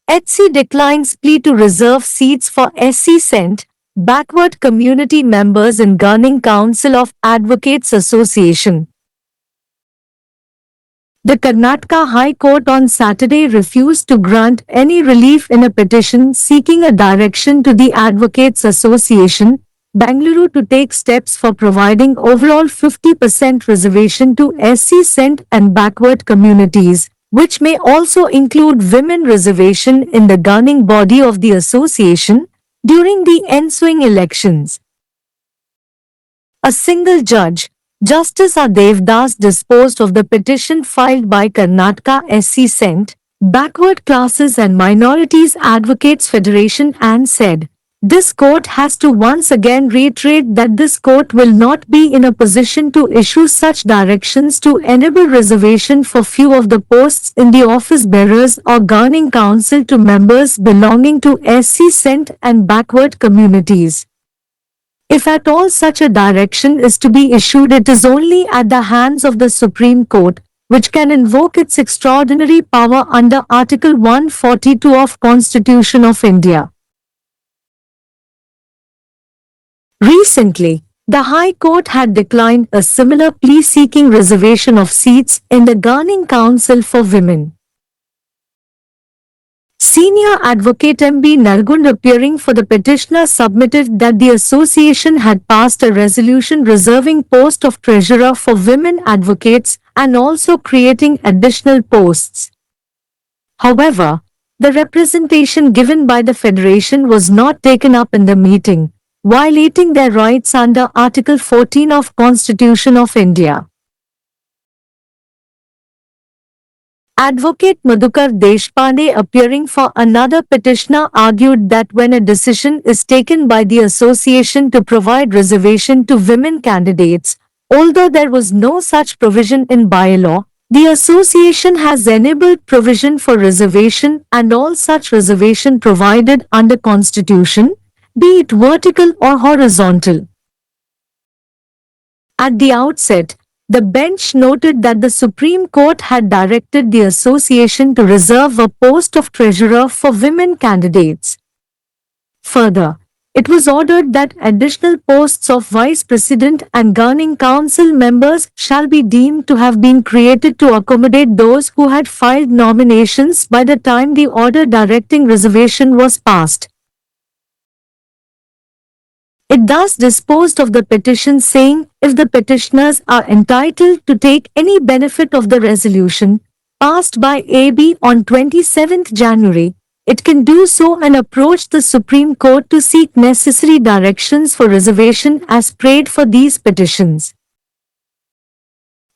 HC declines plea to reserve seats for SC Cent, backward community members in Governing Council of Advocates Association. The Karnataka High Court on Saturday refused to grant any relief in a petition seeking a direction to the Advocates Association, Bengaluru, to take steps for providing overall 50% reservation to SC Cent and backward communities, which may also include women reservation in the governing body of the association during the ensuing elections. A single judge, Justice A. Devdas, disposed of the petition filed by Karnataka SC Cent, Backward Classes and Minorities Advocates Federation, and said, "This court has to once again reiterate that this court will not be in a position to issue such directions to enable reservation for few of the posts in the office bearers or governing council to members belonging to SC Cent and backward communities. If at all such a direction is to be issued, it is only at the hands of the Supreme Court, which can invoke its extraordinary power under Article 142 of Constitution of India." Recently, the High Court had declined a similar plea seeking reservation of seats in the Governing Council for Women. Senior advocate M.B. Nalgund, appearing for the petitioner, submitted that the association had passed a resolution reserving post of treasurer for women advocates and also creating additional posts. However, the representation given by the federation was not taken up in the meeting, violating their rights under Article 14 of Constitution of India. Advocate Madhukar Deshpande, appearing for another petitioner, argued that when a decision is taken by the association to provide reservation to women candidates, although there was no such provision in bylaw, the association has enabled provision for reservation and all such reservation provided under Constitution, be it vertical or horizontal. At the outset, the bench noted that the Supreme Court had directed the association to reserve a post of treasurer for women candidates. Further, it was ordered that additional posts of vice president and governing council members shall be deemed to have been created to accommodate those who had filed nominations by the time the order directing reservation was passed. It thus disposed of the petition, saying, if the petitioners are entitled to take any benefit of the resolution passed by AB on 27th January, it can do so and approach the Supreme Court to seek necessary directions for reservation as prayed for these petitions.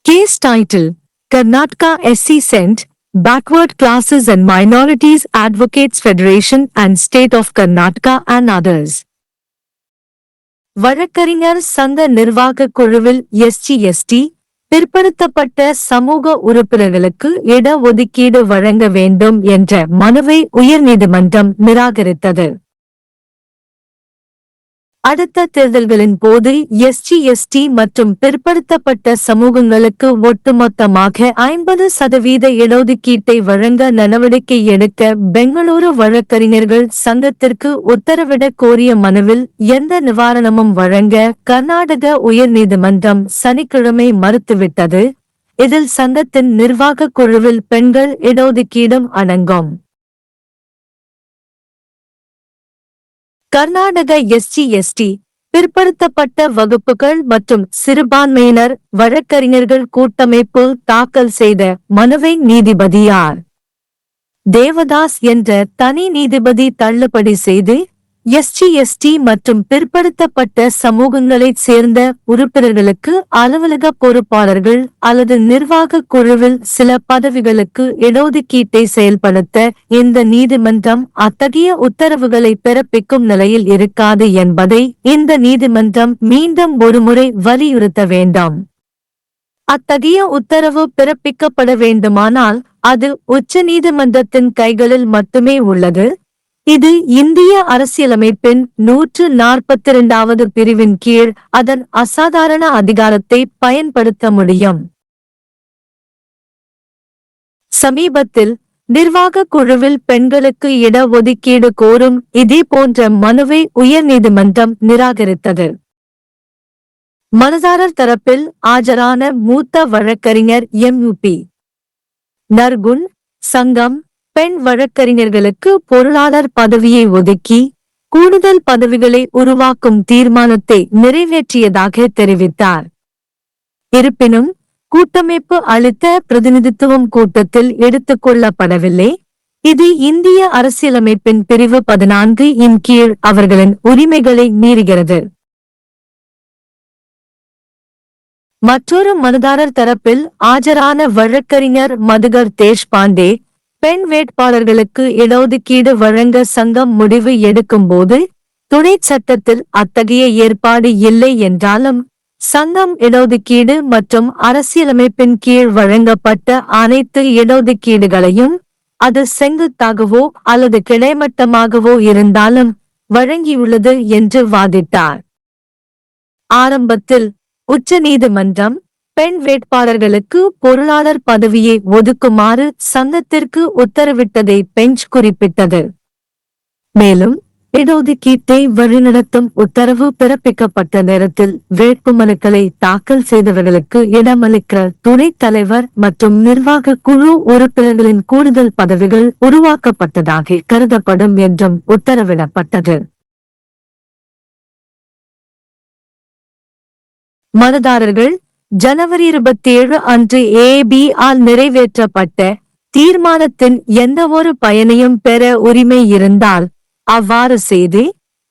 Case title: Karnataka SC Cent, Backward Classes and Minorities Advocates Federation and State of Karnataka and others. வழக்கறிஞர் சங்க நிர்வாகக் குழுவில் SC/ST பிற்படுத்தப்பட்ட சமூக உறுப்பினர்களுக்கு இட ஒதுக்கீடு வழங்க வேண்டும் என்ற மனுவை உயர்நீதிமன்றம் நிராகரித்தது. அடுத்த தேர்தல்களின் போது SC/ST மற்றும் பிற்படுத்தப்பட்ட சமூகங்களுக்கு ஒட்டுமொத்தமாக 50% இடஒதுக்கீட்டை வழங்க நடவடிக்கை எடுக்க பெங்களூரு வழக்கறிஞர்கள் சங்கத்திற்கு உத்தரவிடக் கோரிய மனுவில் எந்த நிவாரணமும் வழங்க கர்நாடக உயர்நீதிமன்றம் சனிக்கிழமை மறுத்துவிட்டது. இதில் சங்கத்தின் நிர்வாகக் குழுவில் பெண்கள் இடஒதுக்கீடும் அடங்கும். கர்நாடக SC/ST பிற்படுத்தப்பட்ட வகுப்புகள் மற்றும் சிறுபான்மையினர் வழக்கறிஞர்கள் கூட்டமைப்பு தாக்கல் செய்த மனுவை நீதிபதி ஆர். தேவதாஸ் என்ற தனி நீதிபதி தள்ளுபடி செய்து SC/ST மற்றும் பிற்படுத்தப்பட்ட சமூகங்களைச் சேர்ந்த உறுப்பினர்களுக்கு அலுவலக பொறுப்பாளர்கள் அல்லது நிர்வாகக் குழுவில் சில பதவிகளுக்கு இடஒதுக்கீட்டை செயல்படுத்த இந்த நீதிமன்றம் அத்தகைய உத்தரவுகளை பிறப்பிக்கும் நிலையில் இருக்காது என்பதை இந்த நீதிமன்றம் மீண்டும் ஒருமுறை வலியுறுத்த வேண்டும். அத்தகைய உத்தரவு பிறப்பிக்கப்பட வேண்டுமானால் அது உச்ச நீதிமன்றத்தின் கைகளில் மட்டுமே உள்ளது. இது இந்திய அரசியலமைப்பின் 142வது பிரிவின் கீழ் அதன் அசாதாரண அதிகாரத்தை பயன்படுத்த முடியும். சமீபத்தில் நிர்வாக குழுவில் பெண்களுக்கு இடஒதுக்கீடு கோரும் இதே போன்ற மனுவை உயர்நீதிமன்றம் நிராகரித்தது. மனுதாரர் தரப்பில் ஆஜரான மூத்த வழக்கறிஞர் எம்.யு.பி. நர்குன், சங்கம் பெண் வழக்கறிஞர்களுக்கு பொருளாளர் பதவியை ஒதுக்கி கூடுதல் பதவிகளை உருவாக்கும் தீர்மானத்தை நிறைவேற்றியதாக தெரிவித்தார். இருப்பினும் கூட்டமைப்பு அளித்த பிரதிநிதித்துவம் கூட்டத்தில் எடுத்துக் கொள்ளப்படவில்லை. இது இந்திய அரசியலமைப்பின் பிரிவு 14 இன் கீழ் அவர்களின் உரிமைகளை மீறுகிறது. மற்றொரு மனுதாரர் தரப்பில் ஆஜரான வழக்கறிஞர் மதுகர் தேஷ்பாண்டே, பெண் வேட்பாளர்களுக்கு இடஒதுக்கீடு வழங்க சங்கம் முடிவு எடுக்கும்போது துணை சட்டத்தில் அத்தகைய ஏற்பாடு இல்லை என்றாலும் சங்கம் இடஒதுக்கீடு மற்றும் அரசியலமைப்பின் கீழ் வழங்கப்பட்ட அனைத்து இடஒதுக்கீடுகளையும் அது செங்குத்தாகவோ அல்லது கிடைமட்டமாகவோ இருந்தாலும் வழங்கியுள்ளது என்று வாதிட்டார். ஆரம்பத்தில் உச்ச நீதிமன்றம் பெண் வேட்பாளர்களுக்கு பொருளாளர் பதவியை ஒதுக்குமாறு சங்கத்திற்கு உத்தரவிட்டதை பெஞ்ச் குறிப்பிட்டது. மேலும் இடஒதுக்கீட்டை வழிநடத்தும் உத்தரவு பிறப்பிக்கப்பட்ட நேரத்தில் வேட்புமனுக்களை தாக்கல் செய்தவர்களுக்கு இடமளிக்க துணைத் தலைவர் மற்றும் நிர்வாக குழு உறுப்பினர்களின் கூடுதல் பதவிகள் உருவாக்கப்பட்டதாக கருதப்படும் என்றும் உத்தரவிடப்பட்டது. மனுதாரர்கள் ஜனவரி 27 அன்று ஏபி ஆல் நிறைவேற்றப்பட்ட தீர்மானத்தின் எந்தவொரு பயனையும் பெற உரிமை இருந்தால் அவ்வாறு செய்து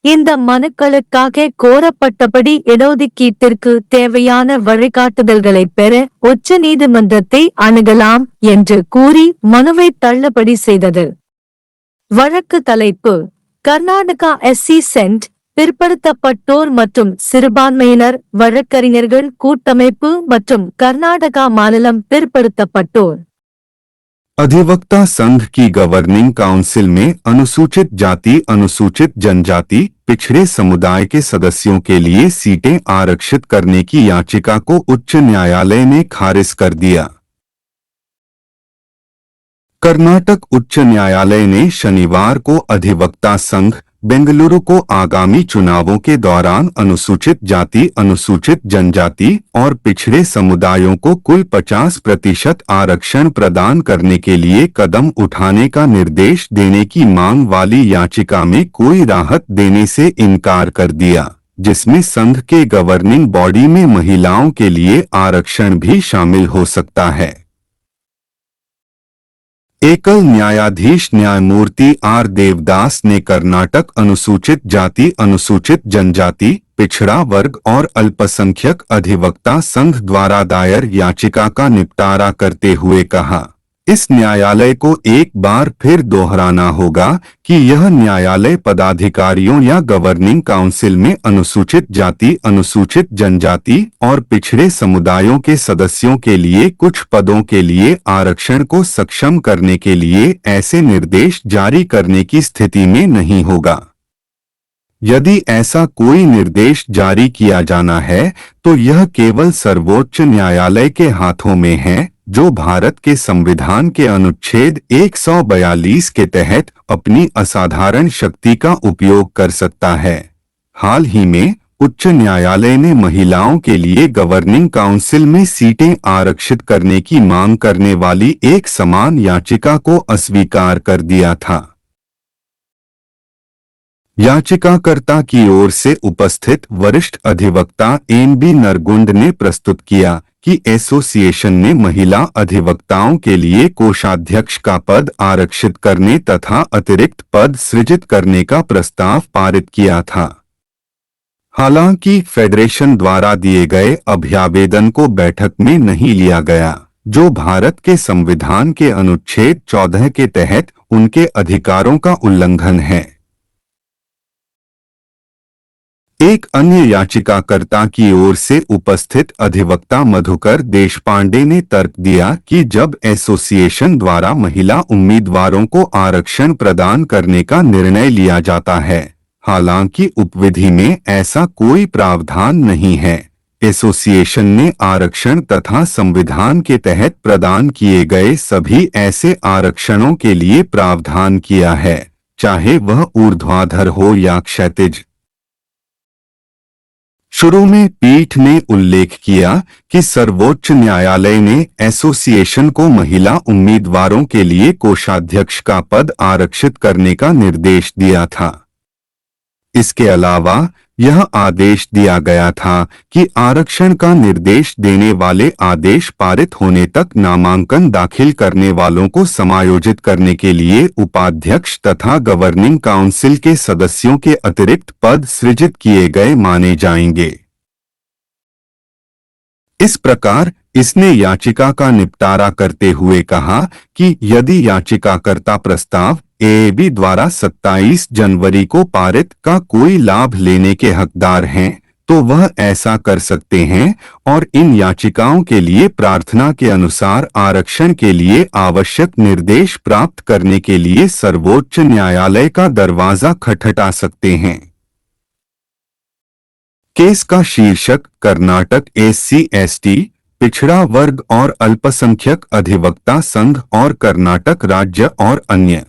இந்த மனுக்களுக்காக கோரப்பட்டபடி இடஒதுக்கீட்டிற்கு தேவையான வழிகாட்டுதல்களை பெற உச்ச நீதிமன்றத்தை அணுகலாம் என்று கூறி மனுவை தள்ளுபடி செய்தது. வழக்கு தலைப்பு: கர்நாடகா எஸ்சி சென்ட் பிற்படுத்தப்பட்டோர் மற்றும் சிறுபான்மையினர் வழக்கறிஞர்கள் கூட்டமைப்பு மற்றும் கர்நாடகா மாநிலம் பிற்படுத்தப்பட்டோர் अधिवक्ता संघ की गवर्निंग काउंसिल में अनुसूचित जाति, अनुसूचित जनजाति, पिछड़े समुदाय के सदस्यों के लिए सीटें आरक्षित करने की याचिका को उच्च न्यायालय ने खारिज कर दिया। कर्नाटक उच्च न्यायालय ने शनिवार को अधिवक्ता संघ बेंगलुरु को आगामी चुनावों के दौरान अनुसूचित जाति, अनुसूचित जनजाति और पिछड़े समुदायों को कुल 50% आरक्षण प्रदान करने के लिए कदम उठाने का निर्देश देने की मांग वाली याचिका में कोई राहत देने से इनकार कर दिया, जिसमें संघ के गवर्निंग बॉडी में महिलाओं के लिए आरक्षण भी शामिल हो सकता है। एकल न्यायाधीश न्यायमूर्ति आर देवदास ने कर्नाटक अनुसूचित जाति, अनुसूचित जनजाति, पिछड़ा वर्ग और अल्पसंख्यक अधिवक्ता संघ द्वारा दायर याचिका का निपटारा करते हुए कहा, इस न्यायालय को एक बार फिर दोहराना होगा कि यह न्यायालय पदाधिकारियों या गवर्निंग काउंसिल में अनुसूचित जाति, अनुसूचित जनजाति और पिछड़े समुदायों के सदस्यों के लिए कुछ पदों के लिए आरक्षण को सक्षम करने के लिए ऐसे निर्देश जारी करने की स्थिति में नहीं होगा। यदि ऐसा कोई निर्देश जारी किया जाना है तो यह केवल सर्वोच्च न्यायालय के हाथों में है, जो भारत के संविधान के अनुच्छेद 142 के तहत अपनी असाधारण शक्ति का उपयोग कर सकता है। हाल ही में उच्च न्यायालय ने महिलाओं के लिए गवर्निंग काउंसिल में सीटें आरक्षित करने की मांग करने वाली एक समान याचिका को अस्वीकार कर दिया था। याचिकाकर्ता की ओर से उपस्थित वरिष्ठ अधिवक्ता एन.बी. नरगुंड ने प्रस्तुत किया कि एसोसिएशन ने महिला अधिवक्ताओं के लिए कोषाध्यक्ष का पद आरक्षित करने तथा अतिरिक्त पद सृजित करने का प्रस्ताव पारित किया था। हालांकि फेडरेशन द्वारा दिए गए अभ्यावेदन को बैठक में नहीं लिया गया, जो भारत के संविधान के अनुच्छेद 14 के तहत उनके अधिकारों का उल्लंघन है। एक अन्य याचिकाकर्ता की ओर से उपस्थित अधिवक्ता मधुकर देशपांडे ने तर्क दिया कि जब एसोसिएशन द्वारा महिला उम्मीदवारों को आरक्षण प्रदान करने का निर्णय लिया जाता है, हालांकि उपविधि में ऐसा कोई प्रावधान नहीं है, एसोसिएशन ने आरक्षण तथा संविधान के तहत प्रदान किए गए सभी ऐसे आरक्षणों के लिए प्रावधान किया है, चाहे वह ऊर्ध्वाधर हो या क्षैतिज। शुरू में पीठ ने उल्लेख किया कि सर्वोच्च न्यायालय ने एसोसिएशन को महिला उम्मीदवारों के लिए कोषाध्यक्ष का पद आरक्षित करने का निर्देश दिया था। इसके अलावा यह आदेश दिया गया था कि आरक्षण का निर्देश देने वाले आदेश पारित होने तक नामांकन दाखिल करने वालों को समायोजित करने के लिए उपाध्यक्ष तथा गवर्निंग काउंसिल के सदस्यों के अतिरिक्त पद सृजित किए गए माने जाएंगे। इस प्रकार इसने याचिका का निपटारा करते हुए कहा कि यदि याचिकाकर्ता प्रस्ताव एबी द्वारा 27 जनवरी को पारित का कोई लाभ लेने के हकदार हैं, तो वह ऐसा कर सकते हैं और इन याचिकाओं के लिए प्रार्थना के अनुसार आरक्षण के लिए आवश्यक निर्देश प्राप्त करने के लिए सर्वोच्च न्यायालय का दरवाजा खटखटा सकते हैं। केस का शीर्षक कर्नाटक SC/ST पिछड़ा वर्ग और अल्पसंख्यक अधिवक्ता संघ और कर्नाटक राज्य और अन्य।